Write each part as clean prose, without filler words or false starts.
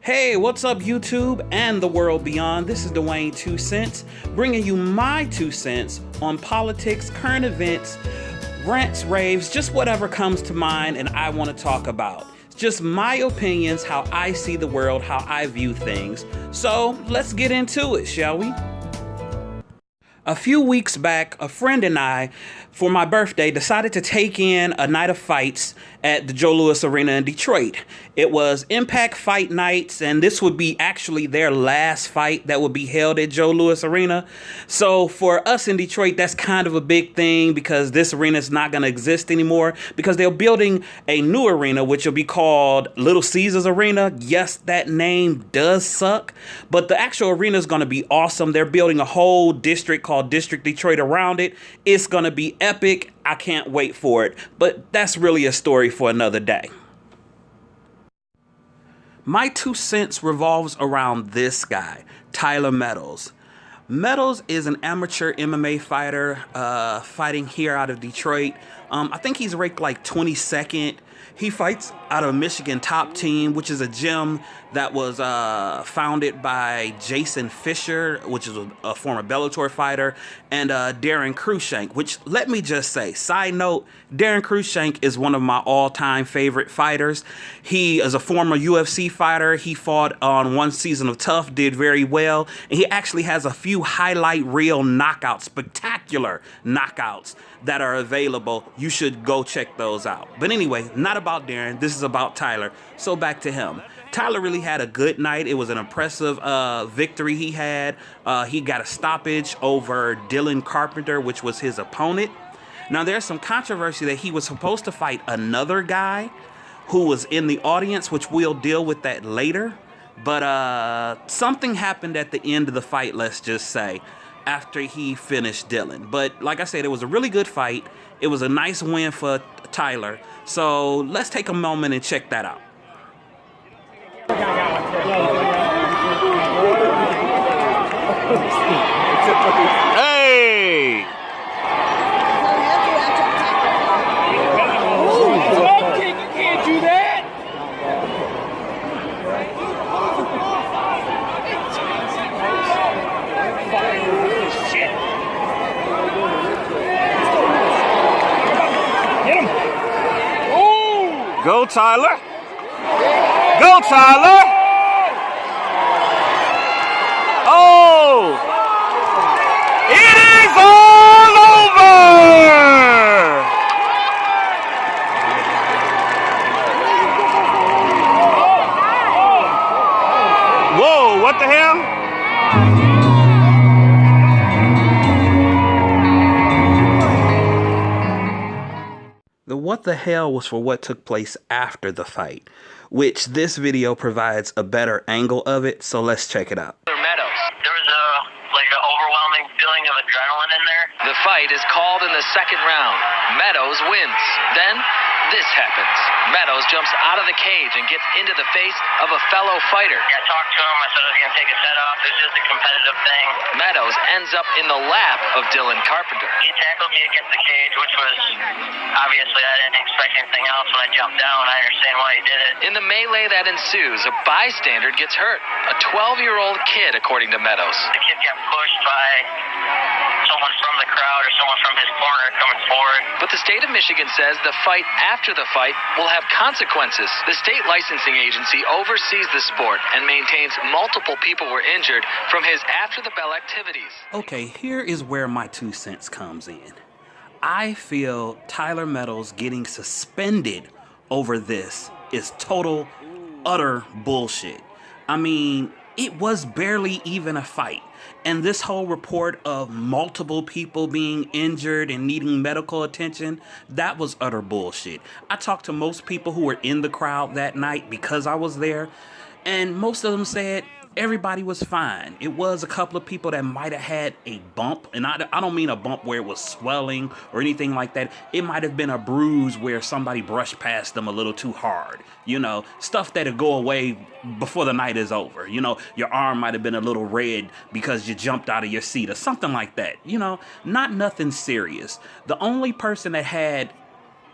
Hey, what's up YouTube and the world beyond? This is Dwayne 2 Cents, bringing you my 2 cents on politics, current events, rants, raves, just whatever comes to mind and I want to talk about. It's just my opinions, how I see the world, how I view things. So let's get into it, shall we? A few weeks back, a friend and I, for my birthday, decided to take in a night of fights at the Joe Louis Arena in Detroit. It was Impact Fight Nights, and this would be actually their last fight that would be held at Joe Louis Arena. So for us in Detroit, that's kind of a big thing because this arena is not going to exist anymore because they're building a new arena, which will be called Little Caesars Arena. Yes, that name does suck, but the actual arena is going to be awesome. They're building a whole district called District Detroit around it. It's going to be epic. I can't wait for it, but that's really a story for another day. My 2 cents revolves around this guy, Tyler Meadows. Meadows is an amateur MMA fighter fighting here out of Detroit. I think he's ranked like 22nd. He fights out of Michigan Top Team, which is a gym that was founded by Jason Fisher, which is a former Bellator fighter, and Darren Cruikshank, which, let me just say, side note, Darren Cruikshank is one of my all-time favorite fighters. He is a former UFC fighter. He fought on one season of Tough, did very well, and he actually has a few highlight reel knockouts, spectacular knockouts that are available. You should go check those out. But anyway, not about Darren. This is about Tyler. So back to him. Tyler really had a good night. It was an impressive victory he had. He got a stoppage over Dylan Carpenter, which was his opponent. Now, there's some controversy that he was supposed to fight another guy who was in the audience, which we'll deal with that later. But something happened at the end of the fight, let's just say, after he finished Dylan. But like I said, it was a really good fight. It was a nice win for Tyler. So let's take a moment and check that out. Hey! You can't do that! Shit! Get him! Oh! Go, Tyler! Go, Tyler! Oh! It is all over! Whoa, what the hell? The what the hell was for what took place after the fight, which this video provides a better angle of it, so let's check it out. Meadows. There was an overwhelming feeling of adrenaline in there. The fight is called in the second round. Meadows wins. Then this happens. Meadows jumps out of the cage and gets into the face of a fellow fighter. I talked to him. I said I was going to take his head off. This is just a competitive thing. Meadows ends up in the lap of Dylan Carpenter. He tackled me against the cage, which was obviously I didn't expect anything else when I jumped down. I understand why he did it. In the melee that ensues, a bystander gets hurt. A 12-year-old kid, according to Meadows. The kid got pushed by someone from the crowd or someone from his corner coming forward. But the state of Michigan says the fight after the fight will have consequences. The state licensing agency oversees the sport and maintains multiple people were injured from his after-the-bell activities. Okay, here is where my 2 cents comes in. I feel Tyler Meadows getting suspended over this is total, utter bullshit. I mean, it was barely even a fight. And this whole report of multiple people being injured and needing medical attention, that was utter bullshit. I talked to most people who were in the crowd that night because I was there, and most of them said everybody was fine. It was a couple of people that might have had a bump, and I don't mean a bump where it was swelling or anything like that. It might have been a bruise where somebody brushed past them a little too hard. You know, stuff that'll go away before the night is over. You know, your arm might have been a little red because you jumped out of your seat or something like that. You know, not nothing serious. The only person that had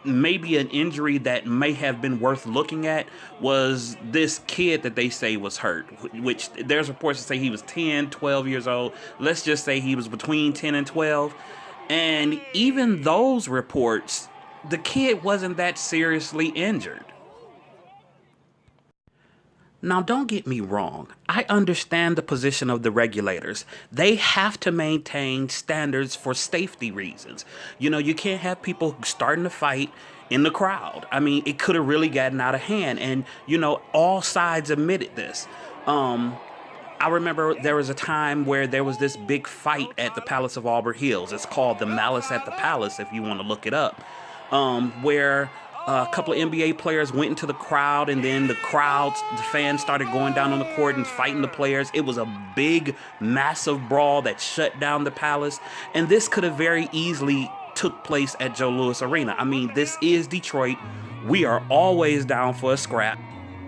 maybe an injury that may have been worth looking at was this kid that they say was hurt, which there's reports that say he was 10, 12 years old. Let's just say he was between 10 and 12. And even those reports, the kid wasn't that seriously injured. Now, don't get me wrong. I understand the position of the regulators. They have to maintain standards for safety reasons. You know, you can't have people starting to fight in the crowd. I mean, it could have really gotten out of hand. And, you know, all sides admitted this. I remember there was a time where there was this big fight at the Palace of Auburn Hills. It's called the Malice at the Palace, if you want to look it up, where a couple of NBA players went into the crowd, and then the fans started going down on the court and fighting the players. It was a big, massive brawl that shut down the Palace, and this could have very easily took place at Joe Louis Arena. I mean, this is Detroit. We are always down for a scrap.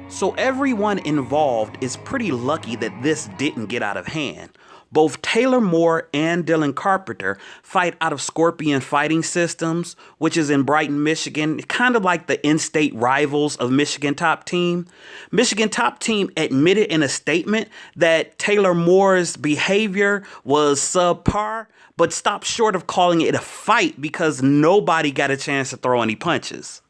So everyone involved is pretty lucky that this didn't get out of hand. Both Taylor Moore and Dylan Carpenter fight out of Scorpion Fighting Systems, which is in Brighton, Michigan, kind of like the in-state rivals of Michigan Top Team. Michigan Top Team admitted in a statement that Taylor Moore's behavior was subpar, but stopped short of calling it a fight because nobody got a chance to throw any punches.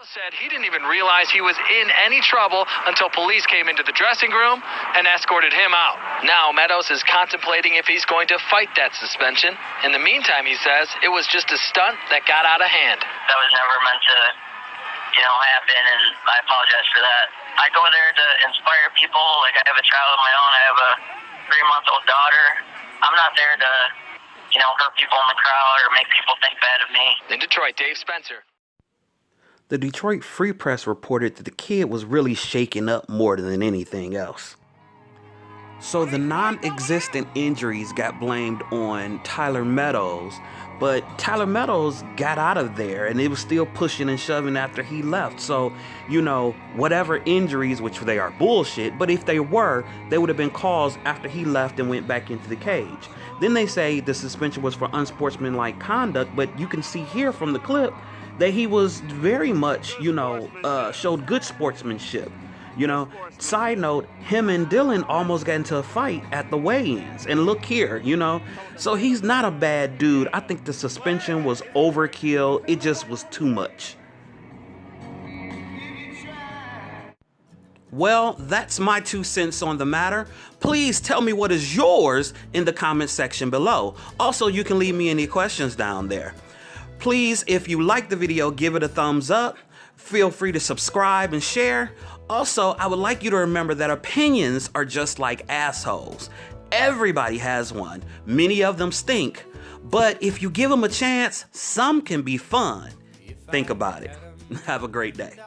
Said he didn't even realize he was in any trouble until police came into the dressing room and escorted him out. Now Meadows is contemplating if he's going to fight that suspension. In the meantime, he says it was just a stunt that got out of hand. That was never meant to, happen, and I apologize for that. I go there to inspire people. Like, I have a child of my own. I have a 3-month-old daughter. I'm not there to, hurt people in the crowd or make people think bad of me. In Detroit, Dave Spencer. The Detroit Free Press reported that the kid was really shaken up more than anything else. So the non-existent injuries got blamed on Tyler Meadows, but Tyler Meadows got out of there and it was still pushing and shoving after he left. So, whatever injuries, which they are bullshit, but if they were, they would have been caused after he left and went back into the cage. Then they say the suspension was for unsportsmanlike conduct, but you can see here from the clip that he was very much, showed good sportsmanship. Side note, him and Dylan almost got into a fight at the weigh-ins. And look here, So he's not a bad dude. I think the suspension was overkill. It just was too much. Well, that's my 2 cents on the matter. Please tell me what is yours in the comment section below. Also, you can leave me any questions down there. Please, if you like the video, give it a thumbs up. Feel free to subscribe and share. Also, I would like you to remember that opinions are just like assholes. Everybody has one. Many of them stink. But if you give them a chance, some can be fun. Think about it. Have a great day.